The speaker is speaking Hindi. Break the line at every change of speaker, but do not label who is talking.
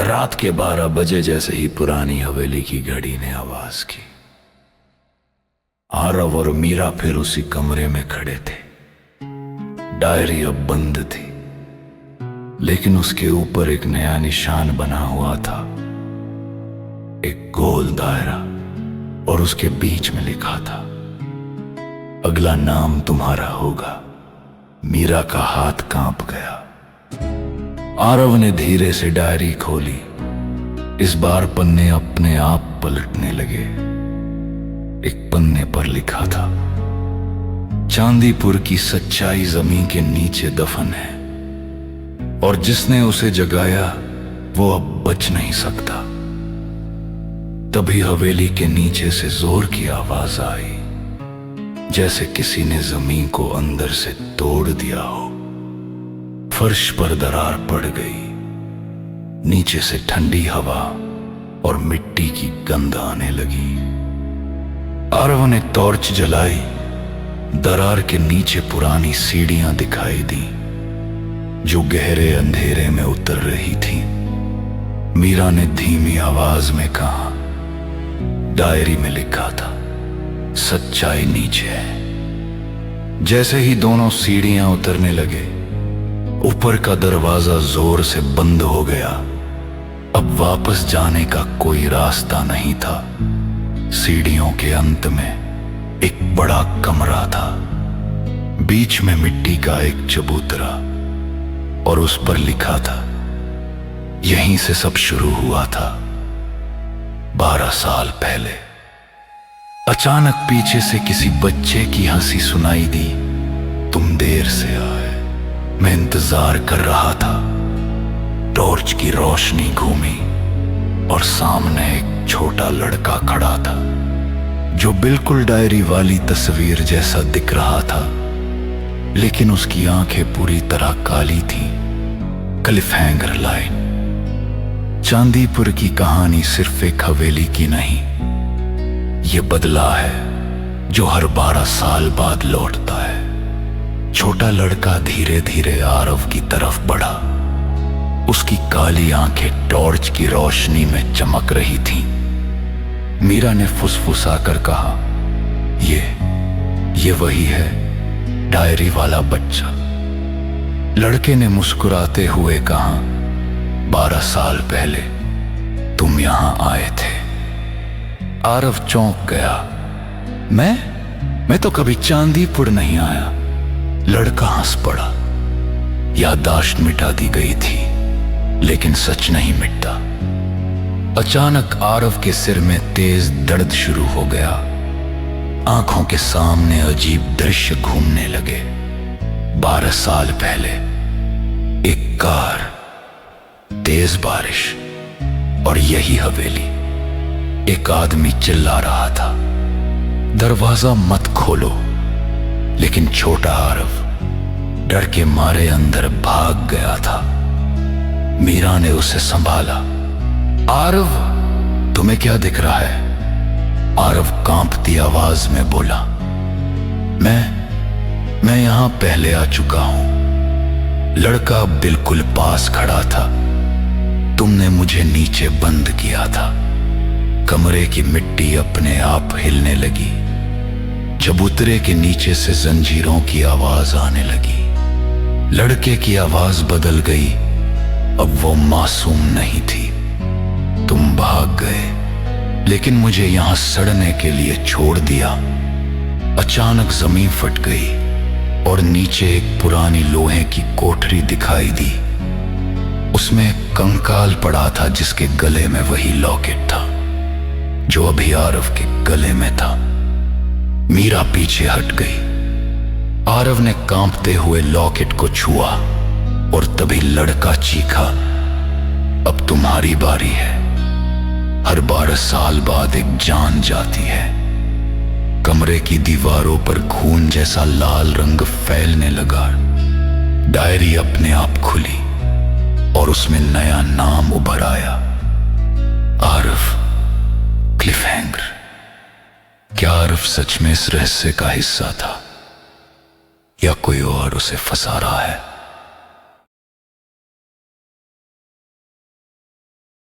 रात के 12 बजे जैसे ही पुरानी हवेली की घड़ी ने आवाज की, आरव और मीरा फिर उसी कमरे में खड़े थे। डायरी अब बंद थी, लेकिन उसके ऊपर एक नया निशान बना हुआ था, एक गोल दायरा, और उसके बीच में लिखा था, अगला नाम तुम्हारा होगा। मीरा का हाथ कांप गया। आरव ने धीरे से डायरी खोली। इस बार पन्ने अपने आप पलटने लगे। एक पन्ने पर लिखा था, चांदीपुर की सच्चाई जमीन के नीचे दफन है, और जिसने उसे जगाया वो अब बच नहीं सकता। तभी हवेली के नीचे से जोर की आवाज आई, जैसे किसी ने जमीन को अंदर से तोड़ दिया हो। फर्श पर दरार पड़ गई। नीचे से ठंडी हवा और मिट्टी की गंध आने लगी। आरव ने टॉर्च जलाई। दरार के नीचे पुरानी सीढ़ियां दिखाई दी, जो गहरे अंधेरे में उतर रही थी। मीरा ने धीमी आवाज में कहा, डायरी में लिखा था, सच्चाई नीचे है। जैसे ही दोनों सीढ़ियां उतरने लगे, ऊपर का दरवाजा जोर से बंद हो गया। अब वापस जाने का कोई रास्ता नहीं था। सीढ़ियों के अंत में एक बड़ा कमरा था। बीच में मिट्टी का एक चबूतरा, और उस पर लिखा था, यहीं से सब शुरू हुआ था 12 साल पहले। अचानक पीछे से किसी बच्चे की हंसी सुनाई दी। तुम देर से आए, मैं इंतजार कर रहा था। टॉर्च की रोशनी घूमी और सामने एक छोटा लड़का खड़ा था, जो बिल्कुल डायरी वाली तस्वीर जैसा दिख रहा था, लेकिन उसकी आंखें पूरी तरह काली थी। क्लिफहैंगर लाइन। चांदीपुर की कहानी सिर्फ एक हवेली की नहीं, ये बदला है जो हर 12 साल बाद लौटता है। छोटा लड़का धीरे धीरे आरव की तरफ बढ़ा। उसकी काली आंखें टॉर्च की रोशनी में चमक रही थीं। मीरा ने फुसफुसाकर कहा, ये वही है, डायरी वाला बच्चा। लड़के ने मुस्कुराते हुए कहा, 12 साल पहले तुम यहां आए थे। आरव चौंक गया। मैं तो कभी चांदीपुर नहीं आया। लड़का हंस पड़ा। याददाश्त मिटा दी गई थी, लेकिन सच नहीं मिटता। अचानक आरव के सिर में तेज दर्द शुरू हो गया। आंखों के सामने अजीब दृश्य घूमने लगे। 12 साल पहले एक कार, तेज बारिश, और यही हवेली। एक आदमी चिल्ला रहा था, दरवाजा मत खोलो। लेकिन छोटा आरव डर के मारे अंदर भाग गया था। मीरा ने उसे संभाला। आरव, तुम्हें क्या दिख रहा है? आरव कांपती आवाज में बोला, मैं यहां पहले आ चुका हूं। लड़का बिल्कुल पास खड़ा था। तुमने मुझे नीचे बंद किया था। कमरे की मिट्टी अपने आप हिलने लगी। चबूतरे के नीचे से जंजीरों की आवाज आने लगी। लड़के की आवाज बदल गई। अब वो मासूम नहीं थी। तुम भाग गए, लेकिन मुझे यहां सड़ने के लिए छोड़ दिया। अचानक जमीन फट गई और नीचे एक पुरानी लोहे की कोठरी दिखाई दी। उसमें एक कंकाल पड़ा था, जिसके गले में वही लॉकेट था जो अभी आरव के गले में था। मीरा पीछे हट गई। आरव ने कांपते हुए लॉकेट को छुआ, और तभी लड़का चीखा, अब तुम्हारी बारी है। हर 12 साल बाद एक जान जाती है। कमरे की दीवारों पर खून जैसा लाल रंग फैलने लगा। डायरी अपने आप खुली और उसमें नया नाम उभर आया, आरव क्लिफहैंगर। क्या आरव सच में इस रहस्य का हिस्सा था, या कोई और उसे फंसा रहा है?